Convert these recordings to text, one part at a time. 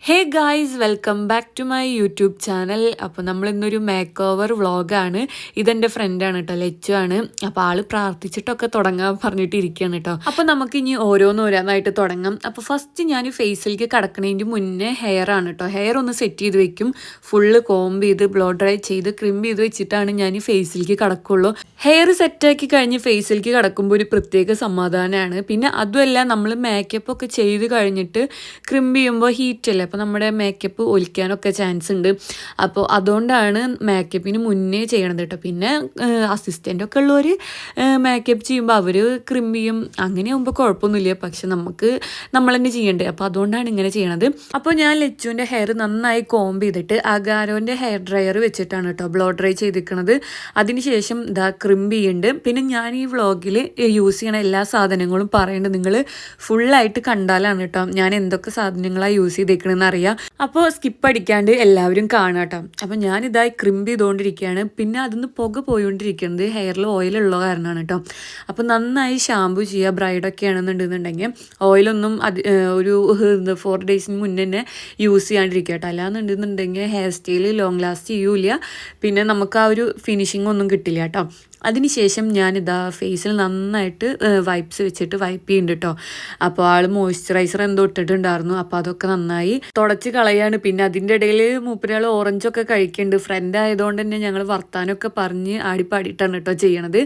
Hey guys, welcome back to my YouTube channel. അപ്പോൾ നമ്മൾ ഇന്നൊരു മേക്ക് ഓവർ വ്ളോഗാണ്. ഇതെൻ്റെ ഫ്രണ്ടാണ് കേട്ടോ, ലച്ചു ആണ്. അപ്പോൾ ആൾ പ്രാർത്ഥിച്ചിട്ടൊക്കെ തുടങ്ങാൻ പറഞ്ഞിട്ട് ഇരിക്കുകയാണ് കേട്ടോ. അപ്പോൾ നമുക്ക് ഇനി ഓരോന്നായിട്ട് തുടങ്ങാം. അപ്പോൾ ഫസ്റ്റ് ഞാൻ ഫേസിലേക്ക് കടക്കണതിൻ്റെ മുന്നേ ഹെയർ ആണ് കേട്ടോ. ഹെയർ ഒന്ന് സെറ്റ് ചെയ്ത് വെക്കും. ഫുള്ള് കോംബ് ചെയ്ത് ബ്ലോ ഡ്രൈ ചെയ്ത് ക്രിംബ് ചെയ്ത് വെച്ചിട്ടാണ് ഞാൻ ഫേസിലേക്ക് കടക്കുള്ളൂ. ഹെയർ സെറ്റാക്കി കഴിഞ്ഞ് ഫേസിലേക്ക് കടക്കുമ്പോൾ ഒരു പ്രത്യേക സമാധാനമാണ്. പിന്നെ അതുമല്ല, നമ്മൾ മേക്കപ്പ് ഒക്കെ ചെയ്ത് കഴിഞ്ഞിട്ട് ക്രിംബ് ചെയ്യുമ്പോൾ ഹീറ്റ് അല്ലേ, അപ്പോൾ നമ്മുടെ മേക്കപ്പ് ഒലിക്കാനൊക്കെ ചാൻസ് ഉണ്ട്. അപ്പോൾ അതുകൊണ്ടാണ് മേക്കപ്പിന് മുന്നേ ചെയ്യണത് കേട്ടോ. പിന്നെ അസിസ്റ്റൻ്റൊക്കെ ഉള്ളവർ മേക്കപ്പ് ചെയ്യുമ്പോൾ അവർ ക്രിം ചെയ്യും, അങ്ങനെ ആകുമ്പോൾ കുഴപ്പമൊന്നുമില്ല. പക്ഷെ നമ്മൾ തന്നെ ചെയ്യണ്ടേ, അപ്പോൾ അതുകൊണ്ടാണ് ഇങ്ങനെ ചെയ്യണത്. അപ്പോൾ ഞാൻ ലച്ചുവിൻ്റെ ഹെയർ നന്നായി കോംബ് ചെയ്തിട്ട് അഗാരോൻ്റെ ഹെയർ ഡ്രയർ വെച്ചിട്ടാണ് കേട്ടോ ബ്ലോ ഡ്രൈ ചെയ്തിരിക്കണത്. അതിനുശേഷം ഇതാ ക്രിം ചെയ്യുന്നുണ്ട്. പിന്നെ ഞാൻ ഈ വ്ളോഗിൽ യൂസ് ചെയ്യണ എല്ലാ സാധനങ്ങളും പറയുന്നുണ്ട്. നിങ്ങൾ ഫുള്ളായിട്ട് കണ്ടാലാണ് കേട്ടോ ഞാൻ എന്തൊക്കെ സാധനങ്ങളാണ് യൂസ് ചെയ്തേക്കണമെന്ന് അറിയാം. അപ്പോൾ സ്കിപ്പ് അടിക്കാണ്ട് എല്ലാവരും കാണാം കേട്ടോ. അപ്പോൾ ഞാനിതായി ക്രിംബ് ചെയ്തുകൊണ്ടിരിക്കുകയാണ്. പിന്നെ അതിന്ന് പുക പോയിക്കൊണ്ടിരിക്കുന്നത് ഹെയറിൽ ഓയിലുള്ള കാരണമാണ് കേട്ടോ. അപ്പോൾ നന്നായി ഷാമ്പു ചെയ്യുക. ബ്രൈഡൊക്കെ ആണെന്നുണ്ടെന്നുണ്ടെങ്കിൽ ഓയിലൊന്നും ഒരു 4 ഡേയ്സിന് മുന്നേ തന്നെ യൂസ് ചെയ്യാണ്ടിരിക്കുക കേട്ടോ. അല്ലാന്നുണ്ടെന്നുണ്ടെങ്കിൽ ഹെയർ സ്റ്റൈൽ ലോങ് ലാസ്റ്റ് ചെയ്യൂല, പിന്നെ നമുക്ക് ആ ഒരു ഫിനിഷിംഗ് ഒന്നും കിട്ടില്ല കേട്ടോ. അതിനുശേഷം ഞാനിതാ ഫേസിൽ നന്നായിട്ട് വൈപ്സ് വെച്ചിട്ട് വൈപ്പ് ചെയ്യുന്നുണ്ട് കേട്ടോ. അപ്പോൾ ആൾ മോയ്സ്ചറൈസർ എന്തോ ഇട്ടിട്ടുണ്ടായിരുന്നു, അപ്പോൾ അതൊക്കെ നന്നായി തുടച്ച് കളയാണ്. പിന്നെ അതിൻ്റെ ഇടയിൽ മൂപ്പരാൾ ഓറഞ്ചൊക്കെ കഴിക്കുന്നുണ്ട്. ഫ്രണ്ട് ആയതുകൊണ്ട് തന്നെ ഞങ്ങൾ വർത്താനമൊക്കെ പറഞ്ഞ് ആടിപ്പാടിയിട്ടാണ് കേട്ടോ ചെയ്യണത്.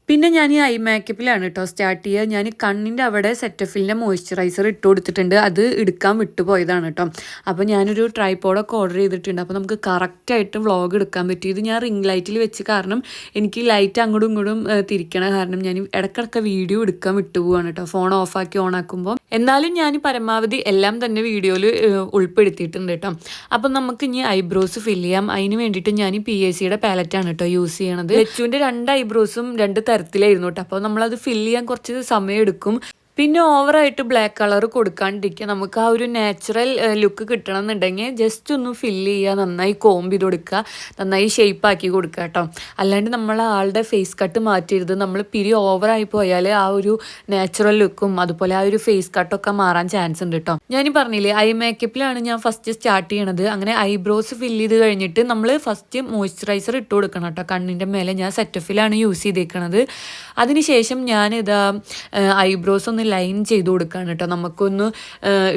പിന്നെ ഞാൻ ഈ ഐ മേക്കപ്പിലാണ് കേട്ടോ സ്റ്റാർട്ട് ചെയ്യുക. ഞാൻ കണ്ണിൻ്റെ അവിടെ സെറ്റഫിലിൻ്റെ മോയ്സ്ചറൈസർ ഇട്ട് കൊടുത്തിട്ടുണ്ട്. അത് എടുക്കാൻ വിട്ടുപോയതാണ് കേട്ടോ. അപ്പോൾ ഞാനൊരു ട്രൈപോഡൊക്കെ ഓർഡർ ചെയ്തിട്ടുണ്ട്. അപ്പോൾ നമുക്ക് കറക്റ്റായിട്ട് വ്ളോഗ് എടുക്കാൻ പറ്റും. ഇത് ഞാൻ റിംഗ് ലൈറ്റിൽ വെച്ച് കാരണം എനിക്ക് ലൈറ്റ് അങ്ങോട്ടും ഇങ്ങോട്ടും തിരിക്കണ കാരണം ഞാൻ ഇടയ്ക്കിടയ്ക്ക് വീഡിയോ എടുക്കാൻ വിട്ടുപോവാണ് കേട്ടോ, ഫോൺ ഓഫാക്കി ഓണാക്കുമ്പോൾ. എന്നാലും ഞാൻ പരമാവധി എല്ലാം തന്നെ വീഡിയോയിൽ ഉൾപ്പെടുത്തിയിട്ടുണ്ട് കേട്ടോ. അപ്പം നമുക്ക് ഇനി ഐബ്രോസ് ഫില്ല് ചെയ്യാം. അതിന് വേണ്ടിയിട്ട് ഞാൻ PACയുടെ പാലറ്റാണ് കേട്ടോ യൂസ് ചെയ്യണത്. ലച്ചുവിൻ്റെ 2 ഐബ്രോസും 2 തരത്തിലായിരുന്നു കേട്ടോ. അപ്പോൾ നമ്മളത് ഫില്ല് ചെയ്യാൻ കുറച്ച് സമയം എടുക്കും. പിന്നെ ഓവറായിട്ട് ബ്ലാക്ക് കളർ കൊടുക്കാണ്ടിരിക്കുക. നമുക്ക് ആ ഒരു നാച്ചുറൽ ലുക്ക് കിട്ടണം എന്നുണ്ടെങ്കിൽ ജസ്റ്റ് ഒന്ന് ഫില്ല് ചെയ്യുക, നന്നായി കോംബ് ചെയ്ത് കൊടുക്കുക, നന്നായി ഷേപ്പാക്കി കൊടുക്കുക കേട്ടോ. അല്ലാണ്ട് നമ്മൾ ആളുടെ ഫേസ് കട്ട് മാറ്റരുത്. നമ്മൾ ഓവറായി പോയാൽ ആ ഒരു നാച്ചുറൽ ലുക്കും അതുപോലെ ആ ഒരു ഫേസ് കട്ടൊക്കെ മാറാൻ ചാൻസ് ഉണ്ട് കേട്ടോ. ഞാൻ പറഞ്ഞില്ലേ, ഐ മേക്കപ്പിലാണ് ഞാൻ ഫസ്റ്റ് സ്റ്റാർട്ട് ചെയ്യണത്. അങ്ങനെ ഐബ്രോസ് ഫില്ല് ചെയ്ത് കഴിഞ്ഞിട്ട് നമ്മൾ ഫസ്റ്റ് മോയ്സ്ചറൈസർ ഇട്ട് കൊടുക്കണം കേട്ടോ. കണ്ണിൻ്റെ മേലെ ഞാൻ സെറ്റഫിലാണ് യൂസ് ചെയ്തേക്കണത്. അതിനുശേഷം ഞാനിതാ ഐബ്രോസ് ഒന്ന് ലൈൻ ചെയ്ത് കൊടുക്കുകയാണ് കേട്ടോ, നമുക്കൊന്ന്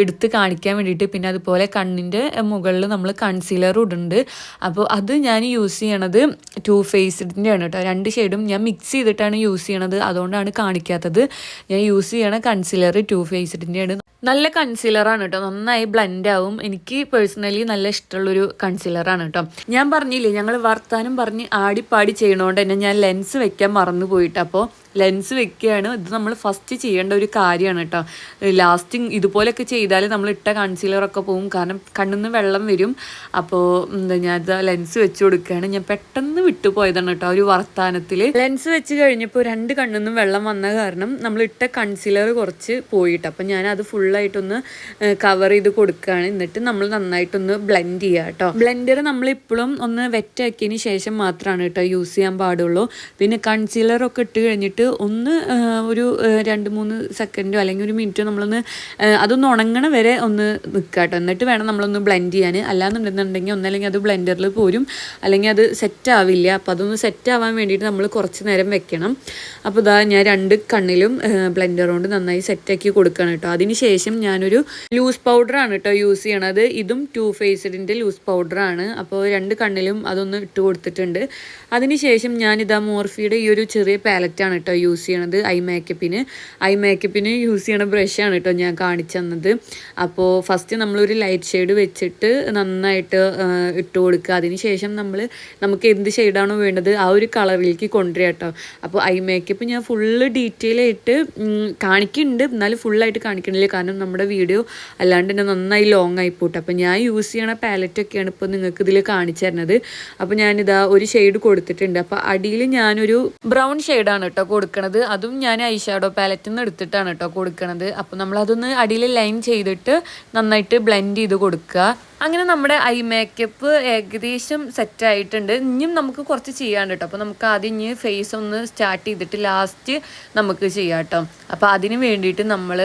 എടുത്ത് കാണിക്കാൻ വേണ്ടിയിട്ട്. പിന്നെ അതുപോലെ കണ്ണിൻ്റെ മുകളിൽ നമ്മൾ കൺസീലർ ഇടുന്നുണ്ട്. അപ്പോൾ അത് ഞാൻ യൂസ് ചെയ്യണത് Too Facedൻ്റെ ആണ് കേട്ടോ. 2 ഷെയ്ഡും ഞാൻ മിക്സ് ചെയ്തിട്ടാണ് യൂസ് ചെയ്യണത്, അതുകൊണ്ടാണ് കാണിക്കാത്തത്. ഞാൻ യൂസ് ചെയ്യണ കൺസീലർ Too Facedൻ്റെ ആണ്. നല്ല കൺസീലറാണ് കേട്ടോ, നന്നായി ബ്ലെൻഡ് ആവും. എനിക്ക് പേഴ്സണലി നല്ല ഇഷ്ടമുള്ളൊരു കൺസീലറാണ് കേട്ടോ. ഞാൻ പറഞ്ഞില്ലേ, ഞങ്ങൾ വർത്താനം പറഞ്ഞ് ആടിപ്പാടി ചെയ്യണോണ്ട് തന്നെ ഞാൻ ലെൻസ് വെക്കാൻ മറന്നു പോയിട്ട്. അപ്പോൾ ലെൻസ് വെക്കുകയാണ്. ഇത് നമ്മൾ ഫസ്റ്റ് ചെയ്യേണ്ട ഒരു കാര്യമാണ് കേട്ടോ. ലാസ്റ്റിങ് ഇതുപോലെയൊക്കെ ചെയ്താൽ നമ്മൾ ഇട്ട കൺസീലറൊക്കെ പോകും, കാരണം കണ്ണിൽ നിന്ന് വെള്ളം വരും. അപ്പോൾ ഞാനിത് ലെൻസ് വെച്ച് കൊടുക്കുകയാണ്. ഞാൻ പെട്ടെന്ന് വിട്ടുപോയതാണ് കേട്ടോ ഒരു വർത്താനത്തിൽ. ലെൻസ് വെച്ച് കഴിഞ്ഞപ്പോൾ 2 കണ്ണിൽ നിന്നും വെള്ളം വന്ന കാരണം നമ്മൾ ഇട്ട കൺസീലർ കുറച്ച് പോയിട്ട്, അപ്പം ഞാനത് ഫുള്ളായിട്ടൊന്ന് കവർ ചെയ്ത് കൊടുക്കുകയാണ്. എന്നിട്ട് നമ്മൾ നന്നായിട്ടൊന്ന് ബ്ലെൻഡ് ചെയ്യുക കേട്ടോ. ബ്ലെൻഡർ നമ്മളിപ്പോഴും ഒന്ന് വെറ്റാക്കിയതിന് ശേഷം മാത്രമാണ് കേട്ടോ യൂസ് ചെയ്യാൻ പാടുള്ളൂ. പിന്നെ കൺസീലറൊക്കെ ഇട്ട് കഴിഞ്ഞിട്ട് ഒന്ന് ഒരു 2-3 സെക്കൻഡോ അല്ലെങ്കിൽ 1 മിനിറ്റോ നമ്മളൊന്ന് അതൊന്ന് ഉണങ്ങണ വരെ ഒന്ന് നിൽക്കുക കേട്ടോ. എന്നിട്ട് വേണം നമ്മളൊന്ന് ബ്ലെൻഡ് ചെയ്യാൻ. അല്ലാന്നുണ്ടെന്നുണ്ടെങ്കിൽ ഒന്നല്ലെങ്കിൽ അത് ബ്ലെൻഡറിൽ പോരും, അല്ലെങ്കിൽ അത് സെറ്റ് ആവില്ല. അപ്പോൾ അതൊന്ന് സെറ്റ് ആവാൻ വേണ്ടിയിട്ട് നമ്മൾ കുറച്ച് നേരം വെക്കണം. അപ്പോൾ ഇതാ ഞാൻ 2 കണ്ണിലും ബ്ലെൻഡർ കൊണ്ട് നന്നായി സെറ്റാക്കി കൊടുക്കണം കേട്ടോ. അതിന് ശേഷം ഞാനൊരു ലൂസ് പൗഡറാണ് കേട്ടോ യൂസ് ചെയ്യണത്. ഇതും Too Facedൻ്റെ ലൂസ് പൗഡറാണ്. അപ്പോൾ 2 കണ്ണിലും അതൊന്ന് ഇട്ട് കൊടുത്തിട്ടുണ്ട്. അതിനുശേഷം ഞാനിതാ മോർഫിയുടെ ഈ ഒരു ചെറിയ പാലറ്റാണ് കേട്ടോ യൂസ് ചെയ്യണത് ഐ മേക്കപ്പിന് യൂസ് ചെയ്യണ ബ്രഷാണ് കേട്ടോ ഞാൻ കാണിച്ചു തന്നത്. അപ്പോൾ ഫസ്റ്റ് നമ്മളൊരു ലൈറ്റ് ഷെയ്ഡ് വെച്ചിട്ട് നന്നായിട്ട് ഇട്ട് കൊടുക്കുക. അതിനുശേഷം നമുക്ക് എന്ത് ഷെയ്ഡാണോ വേണ്ടത് ആ ഒരു കളറിലേക്ക് കൊണ്ടുവരിക കേട്ടോ. അപ്പോൾ ഐ മേക്കപ്പ് ഞാൻ ഫുള്ള് ഡീറ്റെയിൽ ആയിട്ട് കാണിക്കുന്നുണ്ട്, എന്നാലും ഫുള്ളായിട്ട് കാണിക്കണില്ല, കാരണം നമ്മുടെ വീഡിയോ അല്ലാണ്ട് തന്നെ നന്നായി ലോങ് ആയിപ്പോട്ടെ. അപ്പോൾ ഞാൻ യൂസ് ചെയ്യണ പാലറ്റൊക്കെയാണ് ഇപ്പോൾ നിങ്ങൾക്ക് ഇതിൽ കാണിച്ചു തരുന്നത്. അപ്പോൾ ഞാനിതാ ഒരു ഷെയ്ഡ് കൊടുത്തിട്ടുണ്ട്. അപ്പോൾ അടിയിൽ ഞാനൊരു ബ്രൗൺ ഷെയ്ഡാണ് കേട്ടോ കൊടുക്കണത്. അതും ഞാൻ ഐ ഷാഡോ പാലറ്റിൽ നിന്ന് എടുത്തിട്ടാണ് കേട്ടോ കൊടുക്കണത്. അപ്പോൾ നമ്മളതൊന്ന് അടിയിൽ ലൈൻ ചെയ്തിട്ട് നന്നായിട്ട് ബ്ലെൻഡ് ചെയ്ത് കൊടുക്കുക. അങ്ങനെ നമ്മുടെ ഐ മേക്കപ്പ് ഏകദേശം സെറ്റായിട്ടുണ്ട്. ഇനിയും നമുക്ക് കുറച്ച് ചെയ്യാണ്ട് കേട്ടോ. അപ്പോൾ നമുക്ക് ആദ്യം ഇനി ഫേസ് ഒന്ന് സ്റ്റാർട്ട് ചെയ്തിട്ട് ലാസ്റ്റ് നമുക്ക് ചെയ്യാം കേട്ടോ. അപ്പോൾ അതിന് വേണ്ടിയിട്ട് നമ്മൾ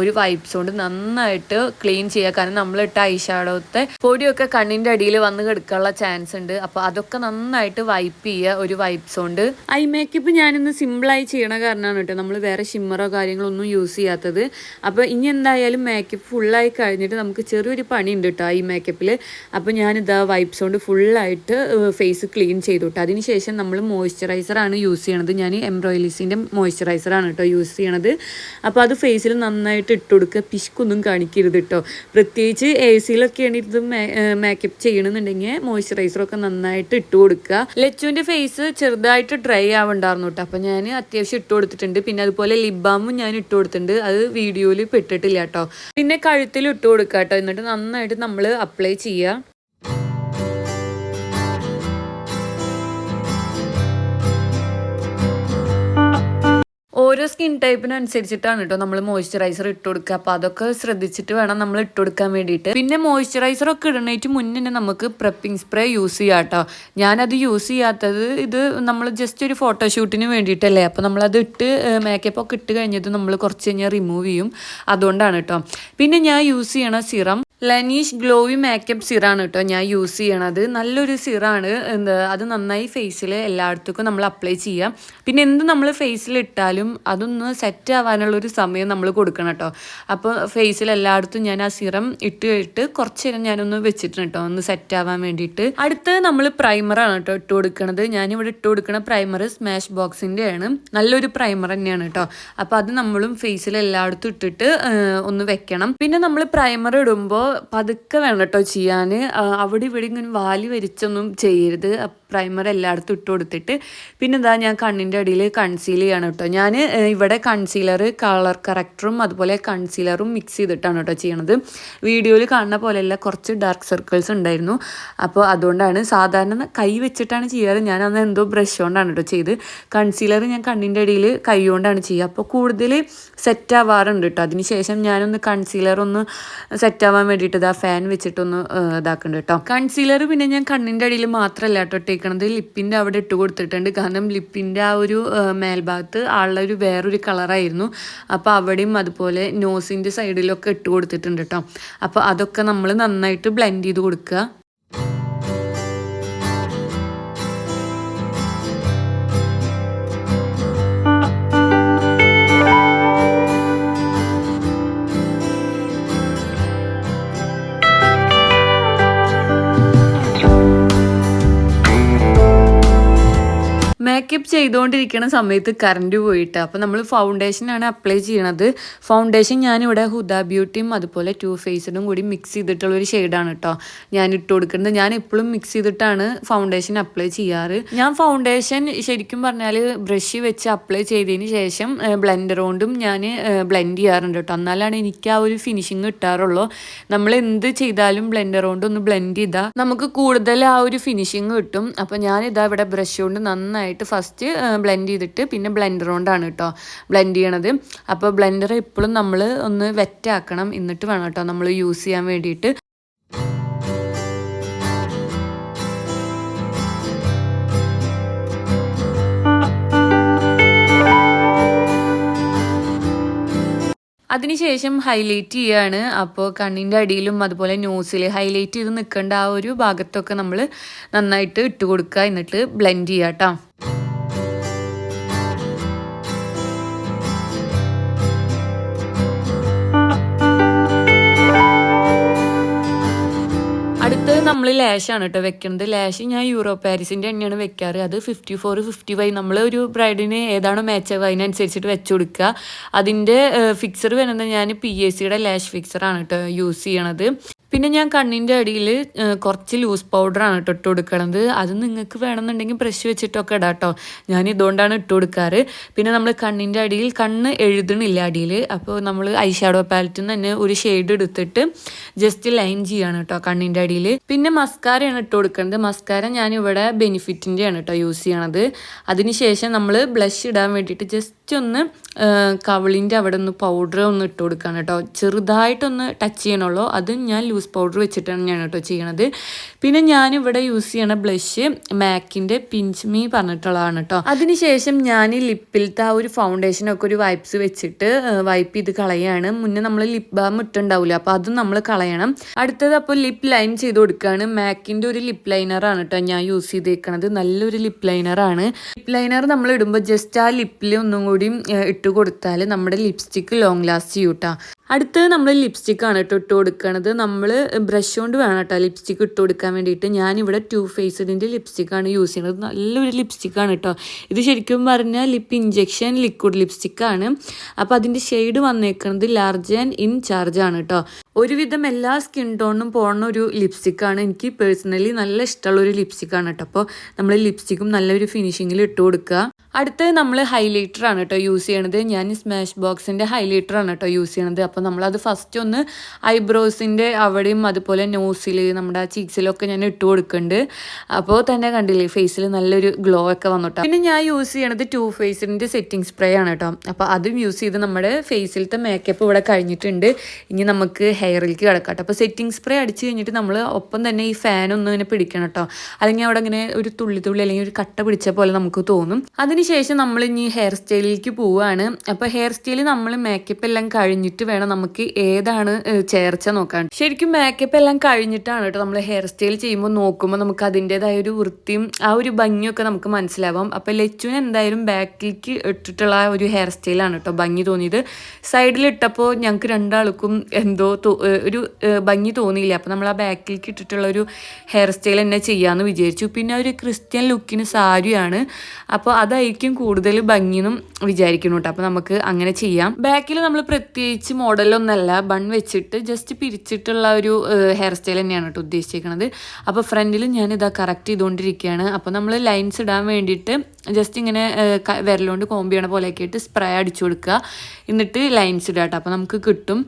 ഒരു വൈപ്സ് കൊണ്ട് നന്നായിട്ട് ക്ലീൻ ചെയ്യുക. കാരണം നമ്മളിട്ട ഐ ഷാഡോത്തെ പൊടിയൊക്കെ കണ്ണിൻ്റെ അടിയിൽ വന്ന് കിടക്കാനുള്ള ചാൻസ് ഉണ്ട്. അപ്പോൾ അതൊക്കെ നന്നായിട്ട് വൈപ്പ് ചെയ്യുക ഒരു വൈപ്സ് കൊണ്ട്. ഐ മേക്കപ്പ് ഞാനിന്ന് സിമ്പിളായി ചെയ്യണ കാരണമാണ് കേട്ടോ നമ്മൾ വേറെ ഷിമ്മറോ കാര്യങ്ങളൊന്നും യൂസ് ചെയ്യാത്തത്. അപ്പോൾ ഇനി എന്തായാലും മേക്കപ്പ് ഫുള്ളായി കഴിഞ്ഞിട്ട് നമുക്ക് ചെറിയൊരു പണി ഉണ്ട് കേട്ടോ ഈ മേക്കപ്പിൽ. അപ്പോൾ ഞാനിതാ വൈപ്സ് കൊണ്ട് ഫുള്ളായിട്ട് ഫേസ് ക്ലീൻ ചെയ്തു കേട്ടോ. അതിനുശേഷം നമ്മൾ മോയ്സ്ചറൈസറാണ് യൂസ് ചെയ്യണത്. ഞാൻ എംബ്രോയിലിസിൻ്റെ മോയ്സ്ചറൈസറാണ് കേട്ടോ യൂസ് ചെയ്യണത്. അപ്പോൾ അത് ഫേസിൽ നന്നായിട്ട് ഇട്ട് കൊടുക്കുക. പിശുക്കൊന്നും കാണിക്കരുത് കേട്ടോ. പ്രത്യേകിച്ച് എ സിയിലൊക്കെയാണ് ഇത് മേക്കപ്പ് ചെയ്യണമെന്നുണ്ടെങ്കിൽ മോയ്സ്ചറൈസറൊക്കെ നന്നായിട്ട് ഇട്ട് കൊടുക്കുക. ലച്ചുവിൻ്റെ ഫേസ് ചെറുതായിട്ട് ഡ്രൈ ആവണ്ടായിരുന്നു കേട്ടോ. അപ്പോൾ ഞാൻ അത്യാവശ്യം ഇട്ട് കൊടുത്തിട്ടുണ്ട്. പിന്നെ അതുപോലെ ലിപ് ബാമും ഞാൻ ഇട്ട് കൊടുത്തിട്ടുണ്ട്. അത് വീഡിയോയിൽ പെട്ടിട്ടില്ല കേട്ടോ. പിന്നെ കഴുത്തിൽ ഇട്ട് കൊടുക്കുക കേട്ടോ. എന്നിട്ട് നന്നായിട്ട് നമ്മൾ അപ്ലൈ ചെയ്യുക. ഓരോ സ്കിൻ ടൈപ്പിനനുസരിച്ചിട്ടാണ് കേട്ടോ നമ്മൾ മോയ്സ്ചറൈസർ ഇട്ട് കൊടുക്കുക. അപ്പോൾ അതൊക്കെ ശ്രദ്ധിച്ചിട്ട് വേണം നമ്മൾ ഇട്ട് കൊടുക്കാൻ വേണ്ടിയിട്ട്. പിന്നെ മോയ്സ്ചറൈസറൊക്കെ ഇടുന്നതിന് മുന്നേ നമുക്ക് പ്രെപ്പിംഗ് സ്പ്രേ യൂസ് ചെയ്യാം കേട്ടോ. ഞാനത് യൂസ് ചെയ്യാത്തത് ഇത് നമ്മൾ ജസ്റ്റ് ഒരു ഫോട്ടോഷൂട്ടിന് വേണ്ടിയിട്ടല്ലേ. അപ്പോൾ നമ്മളത് ഇട്ട് മേക്കപ്പ് ഒക്കെ ഇട്ട് കഴിഞ്ഞത് നമ്മൾ കുറച്ച് കഴിഞ്ഞാൽ റിമൂവ് ചെയ്യും. അതുകൊണ്ടാണ് കേട്ടോ. പിന്നെ ഞാൻ യൂസ് ചെയ്യണ സിറം ലനീഷ് ഗ്ലോയി മേക്കപ്പ് സിറാണ് കേട്ടോ ഞാൻ യൂസ് ചെയ്യണത്. നല്ലൊരു സിറാണ്. അത് നന്നായി ഫേസിൽ എല്ലായിടത്തേക്കും നമ്മൾ അപ്ലൈ ചെയ്യാം. പിന്നെ എന്ത് നമ്മൾ ഫേസിൽ ഇട്ടാലും അതൊന്ന് സെറ്റ് ആവാനുള്ളൊരു സമയം നമ്മൾ കൊടുക്കണം കേട്ടോ. അപ്പോൾ ഫേസിൽ എല്ലായിടത്തും ഞാൻ ആ സിറം ഇട്ട് കുറച്ച് നേരം ഞാനൊന്ന് വെച്ചിട്ടുണ്ട് കേട്ടോ, ഒന്ന് സെറ്റ് ആവാൻ വേണ്ടിയിട്ട്. അടുത്ത് നമ്മൾ പ്രൈമറാണ് കേട്ടോ ഇട്ട് കൊടുക്കണത്. ഞാനിവിടെ ഇട്ട് കൊടുക്കുന്ന പ്രൈമർ സ്മാഷ് ബോക്സിൻ്റെ ആണ്. നല്ലൊരു പ്രൈമർ തന്നെയാണ് കേട്ടോ. അപ്പോൾ അത് നമ്മളും ഫേസിൽ എല്ലായിടത്തും ഇട്ടിട്ട് ഒന്ന് വെക്കണം. പിന്നെ നമ്മൾ പ്രൈമർ ഇടുമ്പോൾ പതുക്കെ വേണം കേട്ടോ ചെയ്യാൻ. അവിടെ ഇവിടെ ഇങ്ങനെ വാലി വരിച്ചൊന്നും ചെയ്യരുത്. പ്രൈമർ എല്ലായിടത്തും ഇട്ട് കൊടുത്തിട്ട് പിന്നെ എന്താ ഞാൻ കണ്ണിൻ്റെ അടിയിൽ കൺസീൽ ചെയ്യാണ് കേട്ടോ. ഞാൻ ഇവിടെ കൺസീലർ കളർ കറക്റ്ററും അതുപോലെ കൺസീലറും മിക്സ് ചെയ്തിട്ടാണ് കേട്ടോ ചെയ്യണത്. വീഡിയോയിൽ കാണുന്ന പോലെയല്ല, കുറച്ച് ഡാർക്ക് സർക്കിൾസ് ഉണ്ടായിരുന്നു. അപ്പോൾ അതുകൊണ്ടാണ് സാധാരണ കൈ വെച്ചിട്ടാണ് ചെയ്യാറ്. ഞാൻ അന്ന് എന്തോ ബ്രഷ് കൊണ്ടാണ് കേട്ടോ ചെയ്ത്. കൺസീലർ ഞാൻ കണ്ണിൻ്റെ അടിയിൽ കൈ കൊണ്ടാണ് ചെയ്യുക. അപ്പോൾ കൂടുതൽ സെറ്റ് ആവാറുണ്ട് കേട്ടോ. അതിനുശേഷം ഞാനൊന്ന് കൺസീലർ ഒന്ന് സെറ്റ് ആവാൻ വേണ്ടിയിട്ട് ഇതാ ഫാൻ വെച്ചിട്ടൊന്ന് ഇതാക്കുന്നുണ്ട് കേട്ടോ. കൺസീലർ പിന്നെ ഞാൻ കണ്ണിൻ്റെ അടിയിൽ മാത്രമല്ല കേട്ടോ ഇട്ടേക്കണത്, ലിപ്പിൻ്റെ അവിടെ ഇട്ട് കൊടുത്തിട്ടുണ്ട്. കാരണം ലിപ്പിൻ്റെ ആ ഒരു മേൽഭാഗത്ത് ആളുടെ വേറൊരു കളറായിരുന്നു. അപ്പോൾ അവിടെയും അതുപോലെ നോസിൻ്റെ സൈഡിലൊക്കെ ഇട്ട് കൊടുത്തിട്ടുണ്ട് കേട്ടോ. അപ്പോൾ അതൊക്കെ നമ്മൾ നന്നായിട്ട് ബ്ലെൻഡ് ചെയ്ത് കൊടുക്കുക. മേക്കപ്പ് ചെയ്തുകൊണ്ടിരിക്കുന്ന സമയത്ത് കറണ്ട് പോയിട്ട് അപ്പോൾ നമ്മൾ ഫൗണ്ടേഷനാണ് അപ്ലൈ ചെയ്യണത്. ഫൗണ്ടേഷൻ ഞാനിവിടെ ഹുദ ബ്യൂട്ടിയും അതുപോലെ ടു ഫേസിനും കൂടി മിക്സ് ചെയ്തിട്ടുള്ളൊരു ഷെയ്ഡാണ് കേട്ടോ ഞാൻ ഇട്ട് കൊടുക്കുന്നത്. ഞാൻ എപ്പോഴും മിക്സ് ചെയ്തിട്ടാണ് ഫൗണ്ടേഷൻ അപ്ലൈ ചെയ്യാറ്. ഞാൻ ഫൗണ്ടേഷൻ ശരിക്കും പറഞ്ഞാൽ ബ്രഷ് വെച്ച് അപ്ലൈ ചെയ്തതിന് ശേഷം ബ്ലെൻഡർ കൊണ്ടും ഞാൻ ബ്ലെൻഡ് ചെയ്യാറുണ്ട് കേട്ടോ. എന്നാലാണ് എനിക്ക് ആ ഒരു ഫിനിഷിങ് കിട്ടാറുള്ളൂ. നമ്മൾ എന്ത് ചെയ്താലും ബ്ലെൻഡർ കൊണ്ട് ഒന്ന് ബ്ലെൻഡ് ചെയ്താൽ നമുക്ക് കൂടുതൽ ആ ഒരു ഫിനിഷിങ് കിട്ടും. അപ്പോൾ ഞാനിതാ ഇവിടെ ബ്രഷ് കൊണ്ട് നന്നായിട്ട് ഫസ്റ്റ് ബ്ലെൻഡ് ചെയ്തിട്ട് പിന്നെ ബ്ലെൻഡർ കൊണ്ടാണ് കേട്ടോ ബ്ലെൻഡ് ചെയ്യണത്. അപ്പോൾ ബ്ലെൻഡർ എപ്പോഴും നമ്മൾ ഒന്ന് വെറ്റാക്കണം, എന്നിട്ട് വേണം കേട്ടോ നമ്മൾ യൂസ് ചെയ്യാൻ വേണ്ടിയിട്ട്. അതിനുശേഷം ഹൈലൈറ്റ് ചെയ്യുകയാണ്. അപ്പോൾ കണ്ണിൻ്റെ അടിയിലും അതുപോലെ നോസിൽ ഹൈലൈറ്റ് ചെയ്ത് നിൽക്കേണ്ട ആ ഒരു ഭാഗത്തൊക്കെ നമ്മൾ നന്നായിട്ട് ഇട്ട് കൊടുക്കുക, എന്നിട്ട് ബ്ലെൻഡ് ചെയ്യുക കേട്ടോ. അടുത്ത് നമ്മൾ ലാഷാണ് കേട്ടോ വെക്കുന്നത്. ലാഷ് ഞാൻ യൂറോ പാരീസിൻ്റെ തന്നെയാണ് വെക്കാറ്. അത് 54, 55 നമ്മൾ ഒരു ബ്രൈഡിന് ഏതാണോ മാച്ച് ആവുക അതിനനുസരിച്ചിട്ട് വെച്ച് കൊടുക്കുക. അതിൻ്റെ ഫിക്സർ വരുന്നത് ഞാൻ PACയുടെ ലാഷ് ഫിക്സറാണ് കേട്ടോ യൂസ് ചെയ്യണത്. പിന്നെ ഞാൻ കണ്ണിൻ്റെ അടിയിൽ കുറച്ച് ലൂസ് പൗഡറാണ് കേട്ടോ ഇട്ട് കൊടുക്കണത്. അത് നിങ്ങൾക്ക് വേണമെന്നുണ്ടെങ്കിൽ ബ്രഷ് വെച്ചിട്ടൊക്കെ ഇടാം കേട്ടോ. ഞാൻ ഇതുകൊണ്ടാണ് ഇട്ട് കൊടുക്കാറ്. പിന്നെ നമ്മൾ കണ്ണിൻ്റെ അടിയിൽ കണ്ണ് എഴുതണില്ല അടിയിൽ. അപ്പോൾ നമ്മൾ ഐ ഷാഡോ പാലറ്റിൽ നിന്ന് തന്നെ ഒരു ഷെയ്ഡ് എടുത്തിട്ട് ജസ്റ്റ് ലൈൻ ചെയ്യാണ് കേട്ടോ കണ്ണിൻ്റെ അടിയിൽ. പിന്നെ മസ്കാരയാണ് ഇട്ട് കൊടുക്കുന്നത്. മസ്കാര ഞാനിവിടെ ബെനിഫിറ്റിൻ്റെ ആണ് കേട്ടോ യൂസ് ചെയ്യണത്. അതിനുശേഷം നമ്മൾ ബ്ലഷ് ഇടാൻ വേണ്ടിയിട്ട് ജസ്റ്റ് ജസ്റ്റ് ഒന്ന് കവിളിൻ്റെ അവിടെ ഒന്ന് പൗഡർ ഒന്ന് ഇട്ട് കൊടുക്കുകയാണ് കേട്ടോ. ചെറുതായിട്ടൊന്ന് ടച്ച് ചെയ്യണുള്ളൂ. അത് ഞാൻ ലൂസ് പൗഡർ വെച്ചിട്ടാണ് ഞാൻ കേട്ടോ ചെയ്യണത്. പിന്നെ ഞാനിവിടെ യൂസ് ചെയ്യണ ബ്ലഷ് മാക്കിൻ്റെ പിഞ്ച് മീ പറഞ്ഞിട്ടുള്ളതാണ് കേട്ടോ. അതിനുശേഷം ഞാൻ ലിപ്പിലത്തെ ആ ഒരു ഫൗണ്ടേഷനൊക്കെ ഒരു വൈപ്സ് വെച്ചിട്ട് വൈപ്പ് ചെയ്ത് കളയാണ്. മുന്നേ നമ്മൾ ലിപ് ബാം ഇട്ടുണ്ടാവില്ല, അപ്പോൾ അതും നമ്മൾ കളയണം. അടുത്തത് അപ്പോൾ ലിപ്പ് ലൈൻ ചെയ്ത് കൊടുക്കുകയാണ്. മാക്കിൻ്റെ ഒരു ലിപ്പ് ലൈനറാണ് കേട്ടോ ഞാൻ യൂസ് ചെയ്തേക്കണത്. നല്ലൊരു ലിപ്പ് ലൈനറാണ്. ലിപ്പ് ലൈനർ നമ്മൾ ഇടുമ്പോൾ ജസ്റ്റ് ആ ലിപ്പിൽ ഒന്നും കൂടി ഇട്ട് കൊടുത്താൽ നമ്മുടെ ലിപ്സ്റ്റിക്ക് ലോങ് ലാസ്റ്റ് ചെയ്യും കേട്ടോ. അടുത്തത് നമ്മൾ ലിപ്സ്റ്റിക്കാണ് കേട്ടോ ഇട്ട് കൊടുക്കണത്. നമ്മൾ ബ്രഷ് കൊണ്ട് വേണം കേട്ടോ ലിപ്സ്റ്റിക്ക് ഇട്ട് കൊടുക്കാൻ വേണ്ടിയിട്ട്. ഞാനിവിടെ ടു ഫേസ്ഡിൻ്റെ ലിപ്സ്റ്റിക്കാണ് യൂസ് ചെയ്യുന്നത്. നല്ലൊരു ലിപ്സ്റ്റിക്കാണ് കേട്ടോ. ഇത് ശരിക്കും പറഞ്ഞാൽ ലിപ്പ് ഇഞ്ചെക്ഷൻ ലിക്വിഡ് ലിപ്സ്റ്റിക്കാണ്. അപ്പോൾ അതിൻ്റെ ഷെയ്ഡ് വന്നേക്കുന്നത് ലാർജ് ആൻഡ് ഇൻ ചാർജ് ആണ് കേട്ടോ. ഒരുവിധം എല്ലാ സ്കിൻ ടോണിനും പോകുന്ന ഒരു ലിപ്സ്റ്റിക്കാണ്. എനിക്ക് പേഴ്സണലി നല്ല ഇഷ്ടമുള്ള ഒരു ലിപ്സ്റ്റിക്കാണ് കേട്ടോ. അപ്പോൾ നമ്മൾ ലിപ്സ്റ്റിക്കും നല്ലൊരു ഫിനിഷിങ്ങിൽ ഇട്ട് കൊടുക്കുക. അടുത്തത് നമ്മൾ ഹൈലൈറ്റർ ആണ് കേട്ടോ യൂസ് ചെയ്യണത്. ഞാൻ സ്മാഷ് ബോക്സിൻ്റെ ഹൈലൈറ്റർ ആണ് കേട്ടോ യൂസ് ചെയ്യണത്. അപ്പോൾ നമ്മളത് ഫസ്റ്റ് ഒന്ന് ഐബ്രോസിൻ്റെ അവിടെയും അതുപോലെ നോസിൽ നമ്മുടെ ചീക്സിലൊക്കെ ഞാൻ ഇട്ട് കൊടുക്കുന്നുണ്ട്. അപ്പോൾ തന്നെ കണ്ടില്ലേ ഫേസിൽ നല്ലൊരു ഗ്ലോ ഒക്കെ വന്നിട്ടോ. പിന്നെ ഞാൻ യൂസ് ചെയ്യണത് ടു ഫേസിൻ്റെ സെറ്റിംഗ് സ്പ്രേ ആണ് കേട്ടോ. അപ്പോൾ അതും യൂസ് ചെയ്ത് നമ്മുടെ ഫേസിലത്തെ മേക്കപ്പ് ഇവിടെ കഴിഞ്ഞിട്ടുണ്ട്. ഇനി നമുക്ക് ഹെയറിലേക്ക് കിടക്കാം കേട്ടോ. അപ്പോൾ സെറ്റിംഗ് സ്പ്രേ അടിച്ച് കഴിഞ്ഞിട്ട് നമ്മൾ ഒപ്പം തന്നെ ഈ ഫാനൊന്നും ഇങ്ങനെ പിടിക്കണം കേട്ടോ. അല്ലെങ്കിൽ അവിടെ ഇങ്ങനെ ഒരു തുള്ളി അല്ലെങ്കിൽ ഒരു കട്ട പിടിച്ച പോലെ നമുക്ക് തോന്നും. അതിനുശേഷം നമ്മൾ ഇനി ഹെയർ സ്റ്റൈലിലേക്ക് പോവുകയാണ്. അപ്പോൾ ഹെയർ സ്റ്റൈൽ നമ്മൾ മേക്കപ്പ് എല്ലാം കഴിഞ്ഞിട്ട് വേണം നമുക്ക് ഏതാണ് ചേർച്ച നോക്കാൻ. ശരിക്കും മേക്കപ്പ് എല്ലാം കഴിഞ്ഞിട്ടാണ് കേട്ടോ നമ്മൾ ഹെയർ സ്റ്റൈൽ ചെയ്യുമ്പോൾ നോക്കുമ്പോൾ നമുക്ക് അതിൻ്റെതായ ഒരു വൃത്തിയും ആ ഒരു ഭംഗിയൊക്കെ നമുക്ക് മനസ്സിലാവാം. അപ്പോൾ ലച്ചുവിന് എന്തായാലും ബാക്കിലേക്ക് ഇട്ടിട്ടുള്ള ആ ഒരു ഹെയർ സ്റ്റൈലാണ് കേട്ടോ ഭംഗി തോന്നിയത്. സൈഡിലിട്ടപ്പോൾ ഞങ്ങൾക്ക് രണ്ടാൾക്കും എന്തോ ഒരു ഭംഗി തോന്നിയില്ല. അപ്പോൾ നമ്മൾ ആ ബാക്കിലേക്ക് ഇട്ടിട്ടുള്ള ഒരു ഹെയർ സ്റ്റൈൽ തന്നെ ചെയ്യാമെന്ന് വിചാരിച്ചു. പിന്നെ ഒരു ക്രിസ്ത്യൻ ലുക്കിന് സാരിയാണ്, അപ്പോൾ അതായിരിക്കും കൂടുതൽ ഭംഗിയെന്നും വിചാരിക്കുന്നു കേട്ടോ. അപ്പോൾ നമുക്ക് അങ്ങനെ ചെയ്യാം. ബാക്കിൽ നമ്മൾ പ്രത്യേകിച്ച് മോഡലൊന്നല്ല, ബൺ വെച്ചിട്ട് ജസ്റ്റ് പിരിച്ചിട്ടുള്ള ഒരു ഹെയർ സ്റ്റൈൽ തന്നെയാണ് കേട്ടോ ഉദ്ദേശിക്കുന്നത്. അപ്പോൾ ഫ്രണ്ടിൽ ഞാനിതാ കറക്റ്റ് ചെയ്തുകൊണ്ടിരിക്കുകയാണ്. അപ്പോൾ നമ്മൾ ലൈൻസ് ഇടാൻ വേണ്ടിയിട്ട് ജസ്റ്റ് ഇങ്ങനെ വിരലുകൊണ്ട് കോമ്പ് ചെയ്യണ പോലെയൊക്കെ ആയിട്ട് സ്പ്രേ അടിച്ചു കൊടുക്കുക. എന്നിട്ട് ലൈൻസ് ഇടുക കേട്ടോ. അപ്പോൾ നമുക്ക് കിട്ടും.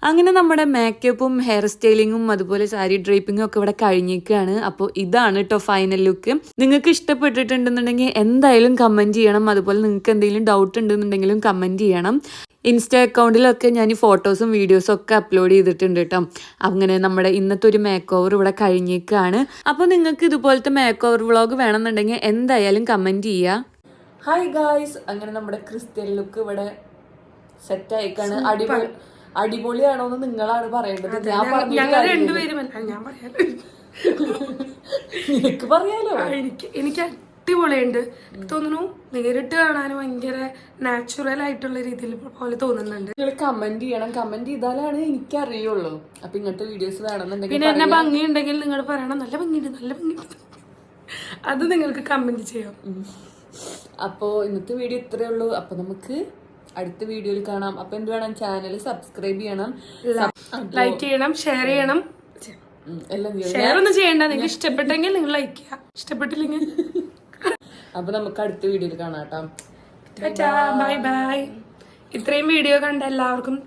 അങ്ങനെ നമ്മുടെ മേക്കപ്പും ഹെയർ സ്റ്റൈലിങ്ങും അതുപോലെ സാരി ഡ്രേപ്പിങ്ങും ഒക്കെ ഇവിടെ കഴിഞ്ഞിരിക്കുകയാണ്. അപ്പോൾ ഇതാണ് കേട്ടോ ഫൈനൽ ലുക്ക്. നിങ്ങൾക്ക് ഇഷ്ടപ്പെട്ടിട്ടുണ്ടെന്നുണ്ടെങ്കിൽ എന്തായാലും കമൻറ്റ് ചെയ്യണം. അതുപോലെ നിങ്ങൾക്ക് എന്തെങ്കിലും ഡൗട്ട് ഉണ്ടെന്നുണ്ടെങ്കിലും കമൻറ്റ് ചെയ്യണം. ഇൻസ്റ്റാ അക്കൗണ്ടിലൊക്കെ ഞാൻ ഈ ഫോട്ടോസും വീഡിയോസും ഒക്കെ അപ്ലോഡ് ചെയ്തിട്ടുണ്ട് കേട്ടോ. അങ്ങനെ നമ്മുടെ ഇന്നത്തെ ഒരു മേക്ക് ഓവർ ഇവിടെ കഴിഞ്ഞിരിക്കുകയാണ്. അപ്പോൾ നിങ്ങൾക്ക് ഇതുപോലത്തെ മേക്ക് ഓവർ വ്ളോഗ് വേണമെന്നുണ്ടെങ്കിൽ എന്തായാലും കമൻറ്റ് ചെയ്യുക. ഹായ് ഗായ്സ്, അങ്ങനെ നമ്മുടെ ക്രിസ്ത്യൻ ലുക്ക് ഇവിടെ സെറ്റ് ആയിക്കാണ്. അടിപൊളിയാണോ എന്ന് നിങ്ങളാണ് പറയേണ്ടത്. എനിക്ക് പറയാലോ. എനിക്ക് അടിപൊളിയുണ്ട് തോന്നുന്നു. നേരിട്ട് കാണാൻ ഭയങ്കര നാച്ചുറൽ ആയിട്ടുള്ള രീതിയിൽ പോലെ തോന്നുന്നുണ്ട്. നിങ്ങൾ കമന്റ് ചെയ്യണം. കമന്റ് ചെയ്താലാണ് എനിക്ക് അറിയുള്ളൂ. അപ്പൊ ഇങ്ങനത്തെ വീഡിയോസ് വേണമെന്നുണ്ടെങ്കിൽ പിന്നെ എന്നെ ഭംഗി ഉണ്ടെങ്കിൽ നിങ്ങൾ പറയണം നല്ല ഭംഗിയുണ്ട്. അത് നിങ്ങൾക്ക് കമന്റ് ചെയ്യാം. അപ്പോൾ ഇന്നത്തെ വീഡിയോ ഇത്രയേ ഉള്ളൂ. അപ്പൊ നമുക്ക് അടുത്ത വീഡിയോയിൽ കാണാം. അപ്പൊ എന്ത് വേണം, ചാനൽ സബ്സ്ക്രൈബ് ചെയ്യണം, ലൈക്ക് ചെയ്യണം, ഷെയർ ചെയ്യണം. ഷെയർ ഒന്നും ചെയ്യണ്ട. നിങ്ങൾക്ക് ഇഷ്ടപ്പെട്ടെങ്കിൽ നിങ്ങൾ ലൈക്ക് ചെയ്യാം, ഇഷ്ടപ്പെട്ടില്ലെങ്കിൽ അപ്പൊ നമുക്ക് അടുത്ത വീഡിയോയിൽ കാണാം കേട്ടോ. Bye bye. ഇത്രയും വീഡിയോ കണ്ട എല്ലാവർക്കും